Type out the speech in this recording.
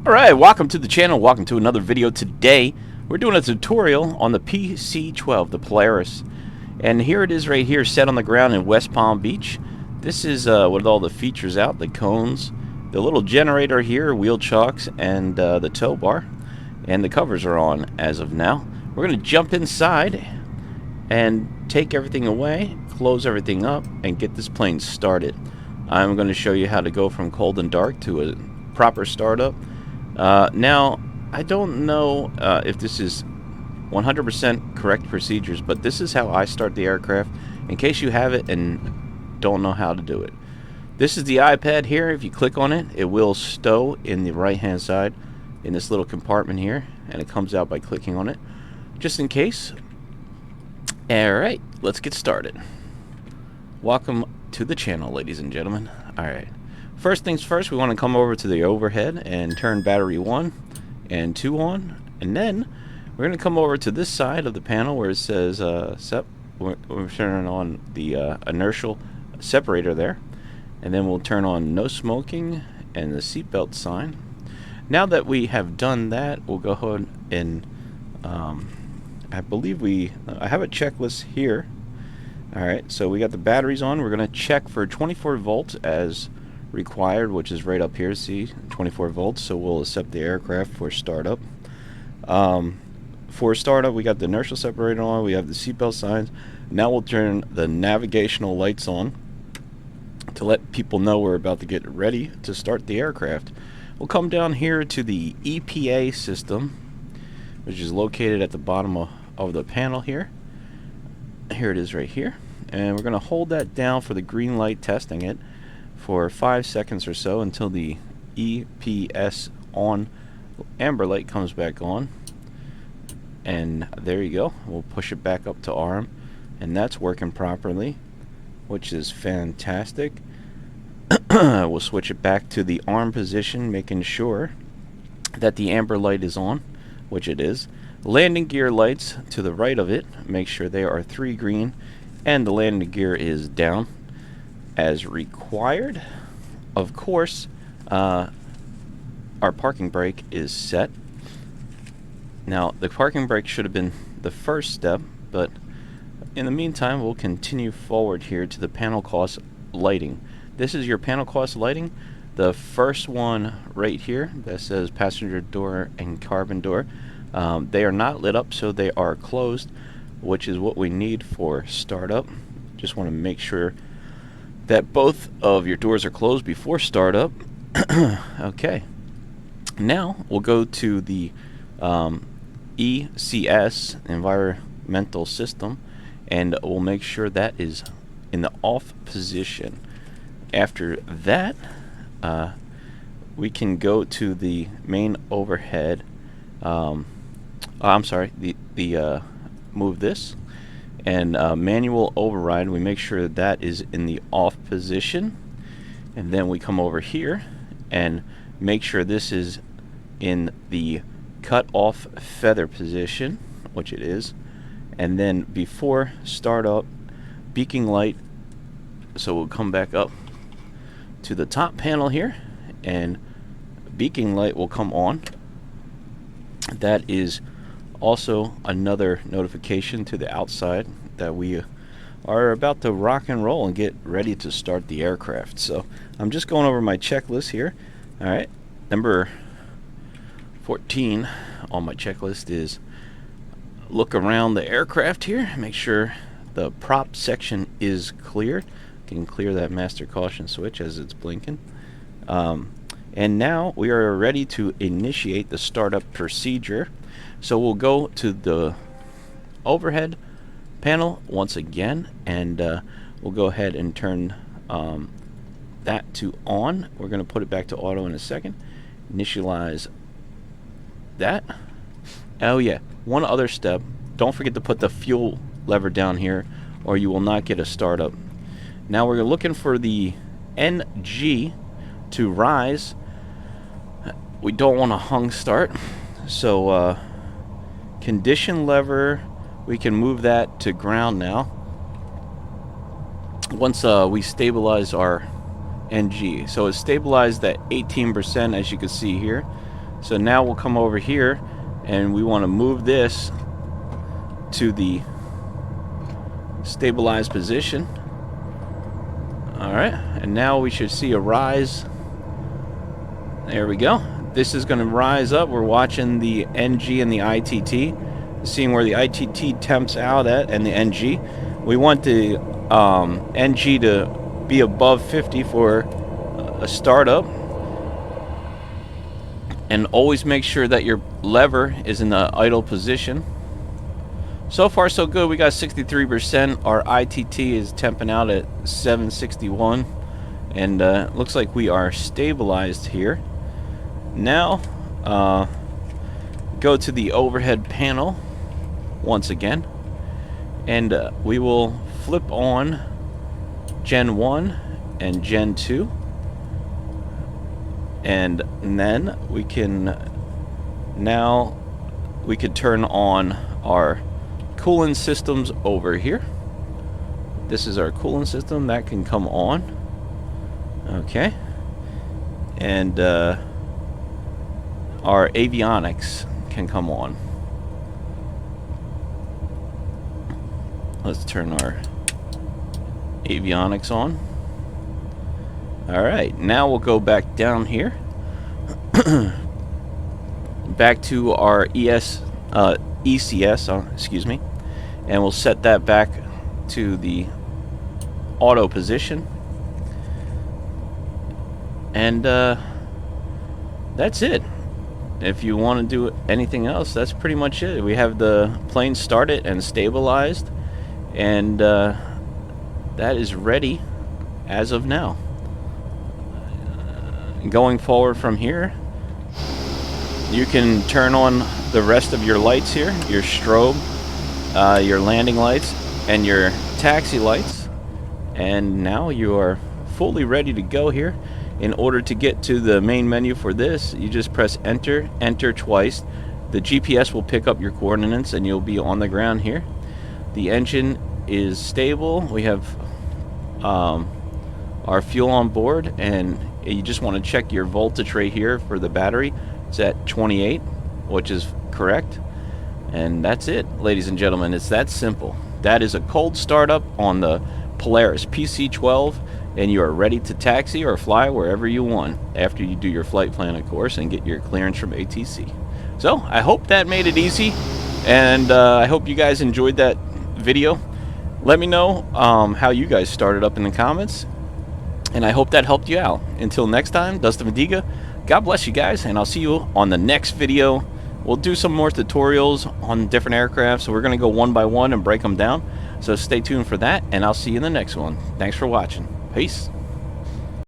Alright, welcome to the channel, welcome to another video. Today we're doing a tutorial on the PC-12, the Polaris. And here it is right here, set on the ground in West Palm Beach. This is with all the features out, the cones, the little generator here, wheel chocks, and the tow bar. And the covers are on as of now. We're going to jump inside and take everything away, close everything up, and get this plane started. I'm going to show you how to go from cold and dark to a proper startup. Now, I don't know if this is 100% correct procedures, but this is how I start the aircraft, in case you have it and don't know how to do it. This is the iPad here. If you click on it, it will stow in the right hand side in this little compartment here, and it comes out by clicking on it, just in case. Alright, let's get started. Welcome to the channel, ladies and gentlemen. Alright. First things first, we want to come over to the overhead and turn battery 1 and 2 on, and then we're going to come over to this side of the panel where it says we're turning on the inertial separator there, and then we'll turn on no smoking and the seatbelt sign. Now that we have done that, we'll go ahead and I believe I have a checklist here. Alright, so we got the batteries on. We're going to check for 24 volts as required, which is right up here. See, 24 volts. So we'll accept the aircraft for startup. For startup, we got the inertial separator on, we have the seatbelt signs. Now we'll turn the navigational lights on to let people know we're about to get ready to start the aircraft. We'll come down here to the EPA system, which is located at the bottom of the panel here. Here it is right here, and we're going to hold that down for the green light, testing it for 5 seconds or so until the EPS on amber light comes back on. And there you go. We'll push it back up to arm, and that's working properly, which is fantastic. We'll switch it back to the arm position, making sure that the amber light is on, which it is. Landing gear lights to the right of it, make sure they are 3 green, and the landing gear is down as required. Of course, our parking brake is set. Now, the parking brake should have been the first step, but in the meantime, we'll continue forward here to the panel cross lighting. This is your panel cross lighting. The first one right here that says passenger door and cabin door, they are not lit up, so they are closed, which is what we need for startup. Just want to make sure that both of your doors are closed before startup. Okay. Now we'll go to the ECS, environmental system, and we'll make sure that is in the off position. After that, we can go to the main overhead. I'm sorry, move this, and manual override. We make sure that is in the off position, and then we come over here and make sure this is in the cut off feather position, which it is. And then before startup, beacon light, so we'll come back up to the top panel here, and beacon light will come on. That is also another notification to the outside that we are about to rock and roll and get ready to start the aircraft. So I'm just going over my checklist here. Alright, number 14 on my checklist is look around the aircraft here, make sure the prop section is clear. You can clear that master caution switch as it's blinking. And now we are ready to initiate the startup procedure. So we'll go to the overhead panel once again, and we'll go ahead and turn that to on. We're going to put it back to auto in a second. Initialize that. Oh yeah, one other step. Don't forget to put the fuel lever down here, or you will not get a startup. Now we're looking for the NG to rise. We don't want a hung start, so condition lever, we can move that to ground now once we stabilize our NG. So it's stabilized at 18%, as you can see here. So now we'll come over here and we want to move this to the stabilized position. Alright, and now we should see a rise. There we go. This is going to rise up. We're watching the NG and the ITT, seeing where the ITT temps out at and the NG. We want the NG to be above 50 for a startup. And always make sure that your lever is in the idle position. So far so good. We got 63%. Our ITT is temping out at 761. And looks like we are stabilized here. Now, go to the overhead panel once again. And we will flip on Gen 1 and Gen 2. And then we can turn on our cooling systems over here. This is our cooling system that can come on. Okay. And our avionics can come on. Let's turn our avionics on. Alright, now we'll go back down here. Back to our ECS, excuse me. And we'll set that back to the auto position. And that's it. If you want to do anything else, that's pretty much it. We have the plane started and stabilized. And that is ready as of now. Going forward from here, you can turn on the rest of your lights here, your strobe, your landing lights, and your taxi lights. And now you are fully ready to go here. In order to get to the main menu for this, you just press enter, enter twice. The GPS will pick up your coordinates and you'll be on the ground here. The engine is stable. We have our fuel on board, and you just want to check your voltage right here for the battery. It's at 28, which is correct. And that's it, ladies and gentlemen. It's that simple. That is a cold startup on the Polaris PC-12, and you are ready to taxi or fly wherever you want after you do your flight plan, of course, and get your clearance from ATC. So I hope that made it easy, and I hope you guys enjoyed that video. Let me know how you guys started up in the comments, and I hope that helped you out. Until next time, Dustin Mediga, God bless you guys, and I'll see you on the next video. We'll do some more tutorials on different aircraft, so we're going to go one by one and break them down. So stay tuned for that, and I'll see you in the next one. Thanks for watching. Peace.